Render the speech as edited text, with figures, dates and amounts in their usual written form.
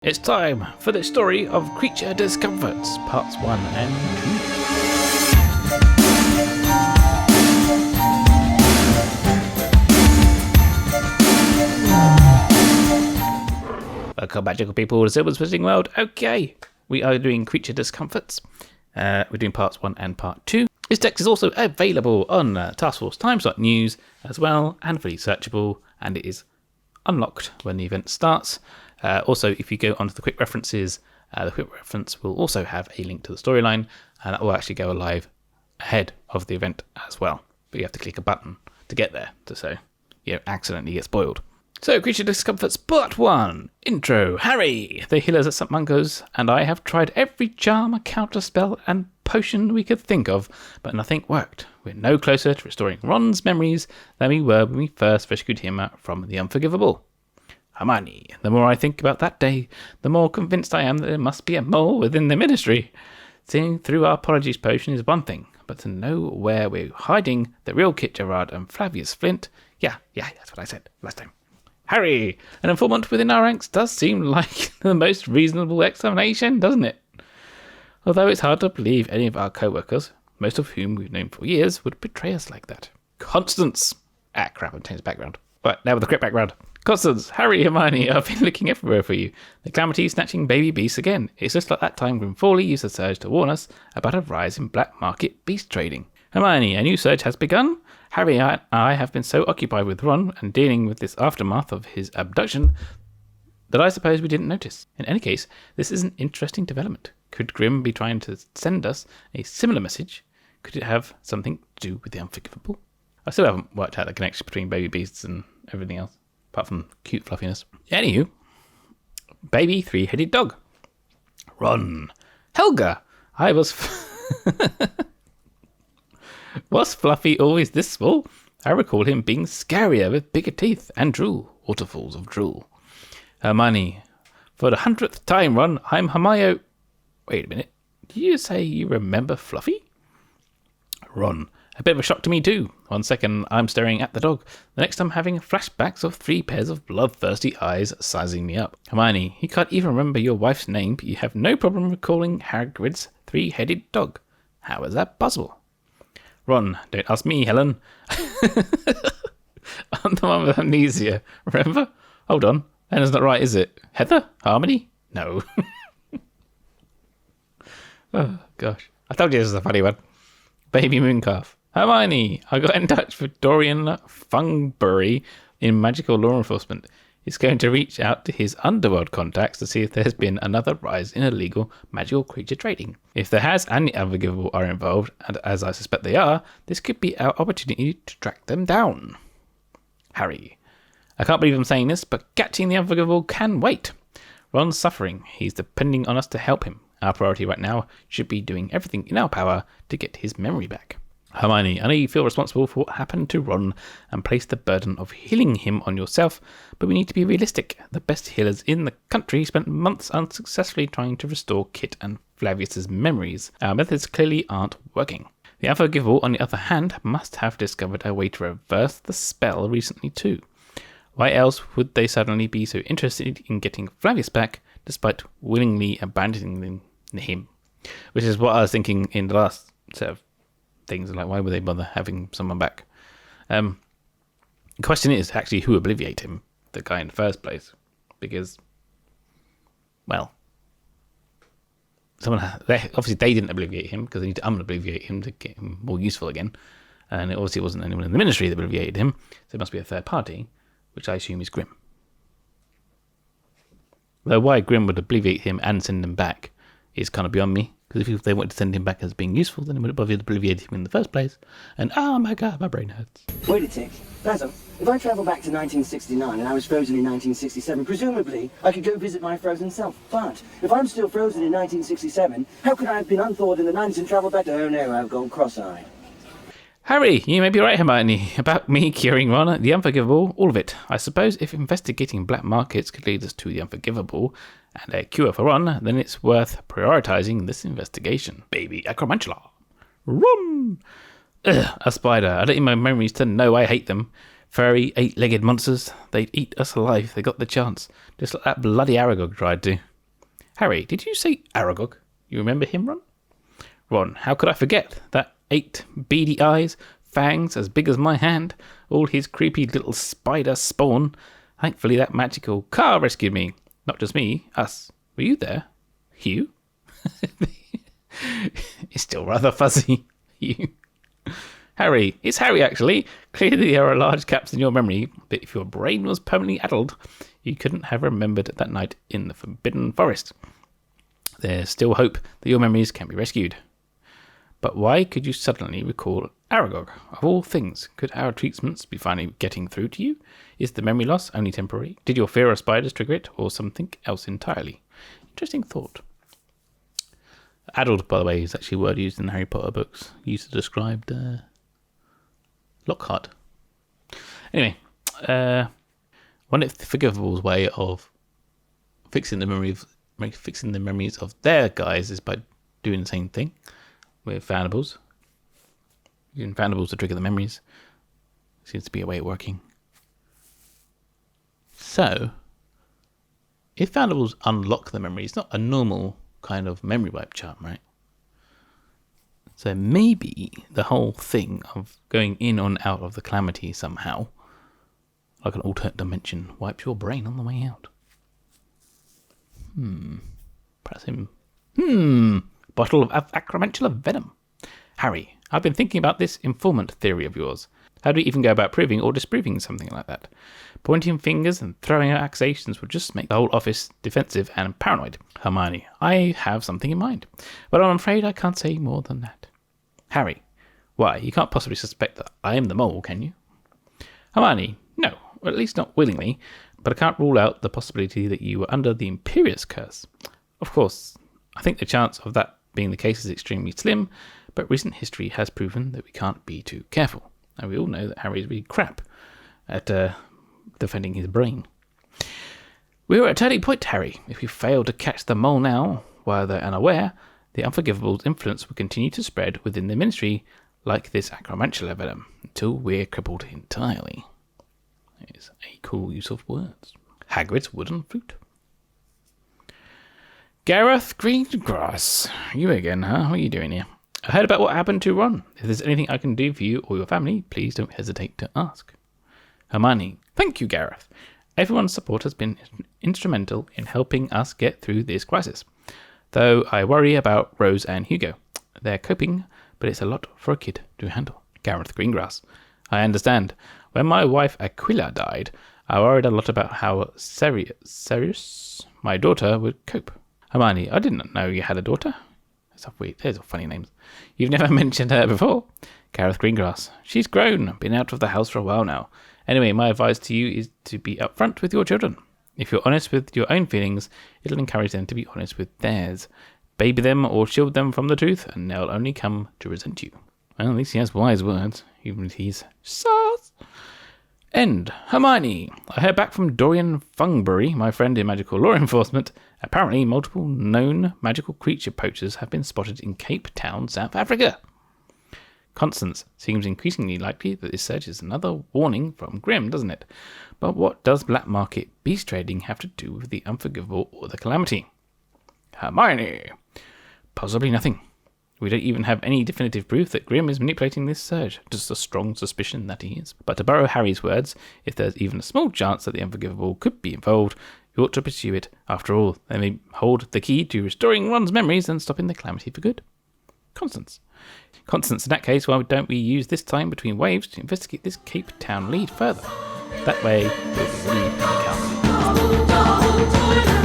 It's time for the story of Creature Discomforts, parts 1 and 2. Welcome back, Jungle people, to Zealman's Visiting World. Okay, we are doing Creature Discomforts. We're doing parts 1 and part 2. This text is also available on Taskforce Timeslot News as well, and fully searchable, and it is unlocked when the event starts. Also, if you go onto the quick references, the quick reference will also have a link to the storyline, and that will actually go live ahead of the event as well. But you have to click a button to get there, so you don't accidentally get spoiled. So, Creature Discomforts Part 1. Intro. Harry, the healers at St. Mungo's, and I have tried every charm, counterspell, and potion we could think of, but nothing worked. We're no closer to restoring Ron's memories than we were when we first rescued him from the Unforgivable. Hermione, the more I think about that day, the more convinced I am that there must be a mole within the Ministry. Seeing through our apologies potion is one thing, but to know where we're hiding the real Kit Gerard and Flavius Flint, yeah, that's what I said last time. Harry, an informant within our ranks does seem like the most reasonable explanation, doesn't it? Although it's hard to believe any of our co-workers, most of whom we've known for years, would betray us like that. Constance! Ah, crap, I've changed the background. Right, now with the correct background. Constance, Harry, Hermione, I've been looking everywhere for you. The Calamity is snatching baby beasts again. It's just like that time when Fawley used the surge to warn us about a rise in black market beast trading. Hermione, a new surge has begun. Harry and I have been so occupied with Ron and dealing with this aftermath of his abduction that I suppose we didn't notice. In any case, this is an interesting development. Could Grimm be trying to send us a similar message? Could it have something to do with the Unforgivable? I still haven't worked out the connection between baby beasts and everything else, apart from cute fluffiness. Anywho, baby three-headed dog. Ron. Helga. I was... Was Fluffy always this small? I recall him being scarier with bigger teeth and drool. Waterfalls of drool. Hermione. For the 100th time, Ron, I'm Hermione... Wait a minute. Did you say you remember Fluffy? Ron. A bit of a shock to me too. 1 second I'm staring at the dog. The next I'm having flashbacks of 3 pairs of bloodthirsty eyes sizing me up. Hermione, you can't even remember your wife's name, but you have no problem recalling Hagrid's 3-headed dog. How is that possible? Ron, don't ask me, Helen. I'm the one with amnesia. Remember? Hold on. Helen's not right, is it? Heather? Harmony? No. Oh, gosh. I told you this was a funny one. Baby Mooncalf. Hermione, I got in touch with Dorian Fungbury in Magical Law Enforcement. He's going to reach out to his underworld contacts to see if there's been another rise in illegal magical creature trading. If there has and the Unforgivable are involved, and as I suspect they are, this could be our opportunity to track them down. Harry, I can't believe I'm saying this, but catching the Unforgivable can wait. Ron's suffering. He's depending on us to help him. Our priority right now should be doing everything in our power to get his memory back. Hermione, I know you feel responsible for what happened to Ron and place the burden of healing him on yourself, but we need to be realistic. The best healers in the country spent months unsuccessfully trying to restore Kit and Flavius's memories. Our methods clearly aren't working. The Unforgivable, on the other hand, must have discovered a way to reverse the spell recently too. Why else would they suddenly be so interested in getting Flavius back, despite willingly abandoning him? Which is what I was thinking in the last set of things, like why would they bother having someone back? The question is actually who obliviate him, the guy in the first place, because, well, obviously they didn't obliviate him because they need to unobliviate him to get him more useful again, and it obviously wasn't anyone in the Ministry that obliviated him, so it must be a third party, which I assume is Grimm. Though why Grimm would obliviate him and send him back is kind of beyond me. Because if they wanted to send him back as being useful, then they would have obliviated him in the first place. And oh my god, my brain hurts. Wait a tick. Basil, if I travel back to 1969 and I was frozen in 1967, presumably I could go visit my frozen self. But if I'm still frozen in 1967, how could I have been unthawed in the 90s and travel back to... Oh no, I've gone cross-eyed. Harry, you may be right, Hermione, about me curing Ron, the Unforgivable, all of it. I suppose if investigating black markets could lead us to the Unforgivable and a cure for Ron, then it's worth prioritising this investigation. Baby Acromantula. Ron! Ugh, a spider. I don't need my memories to know I hate them. Furry, 8-legged monsters. They'd eat us alive. They got the chance. Just like that bloody Aragog tried to. Harry, did you say Aragog? You remember him, Ron? Ron, how could I forget that 8 beady eyes, fangs as big as my hand, all his creepy little spider spawn. Thankfully that magical car rescued me. Not just me, us. Were you there? Hugh? It's still rather fuzzy. Hugh. Harry. It's Harry, actually. Clearly there are large gaps in your memory, but if your brain was permanently addled, you couldn't have remembered that night in the Forbidden Forest. There's still hope that your memories can be rescued. But why could you suddenly recall Aragog? Of all things, could our treatments be finally getting through to you? Is the memory loss only temporary? Did your fear of spiders trigger it, or something else entirely? Interesting thought. Addled, by the way, is actually a word used in the Harry Potter books, used to describe Lockhart. Anyway, one of the Forgivable's way of fixing the memories of their guys is by doing the same thing with Foundables. Using Foundables to trigger the memories. Seems to be a way of working. So, if Foundables unlock the memory, it's not a normal kind of memory wipe charm, right? So maybe the whole thing of going in or out of the calamity somehow, like an alternate dimension, wipes your brain on the way out. Perhaps him. Bottle of acromantula venom. Harry, I've been thinking about this informant theory of yours. How do we even go about proving or disproving something like that? Pointing fingers and throwing out accusations would just make the whole office defensive and paranoid. Hermione, I have something in mind, but I'm afraid I can't say more than that. Harry, why, you can't possibly suspect that I am the mole, can you? Hermione, no, or at least not willingly, but I can't rule out the possibility that you were under the Imperius curse. Of course, I think the chance of that being the case is extremely slim, but recent history has proven that we can't be too careful. And we all know that Harry is really crap at defending his brain. We are at a turning point, Harry. If we fail to catch the mole now, while they're unaware, the Unforgivable's influence will continue to spread within the ministry like this acromantula venom, until we're crippled entirely. It's a cool use of words. Hagrid's wooden flute. Gareth Greengrass. You again, huh? What are you doing here? I heard about what happened to Ron. If there's anything I can do for you or your family, please don't hesitate to ask. Hermione. Thank you, Gareth. Everyone's support has been instrumental in helping us get through this crisis. Though I worry about Rose and Hugo. They're coping, but it's a lot for a kid to handle. Gareth Greengrass. I understand. When my wife Aquila died, I worried a lot about how Sirius, my daughter, would cope. Hermione, I didn't know you had a daughter. There's funny names. You've never mentioned her before. Gareth Greengrass. She's grown, been out of the house for a while now. Anyway, my advice to you is to be upfront with your children. If you're honest with your own feelings, it'll encourage them to be honest with theirs. Baby them or shield them from the truth, and they'll only come to resent you. Well, at least he has wise words, even if he's sus. End. Hermione. I heard back from Dorian Fungbury, my friend in magical law enforcement. Apparently, multiple known magical creature poachers have been spotted in Cape Town, South Africa. Constance. Seems increasingly likely that this search is another warning from Grimm, doesn't it? But what does black market beast trading have to do with the Unforgivable or the Calamity? Hermione. Possibly nothing. We don't even have any definitive proof that Grimm is manipulating this surge, just a strong suspicion that he is. But to borrow Harry's words, if there's even a small chance that the Unforgivable could be involved, you ought to pursue it. After all, they may hold the key to restoring Ron's memories and stopping the calamity for good. Constance, in that case, why don't we use this time between waves to investigate this Cape Town lead further? That way, we'll be ready to count.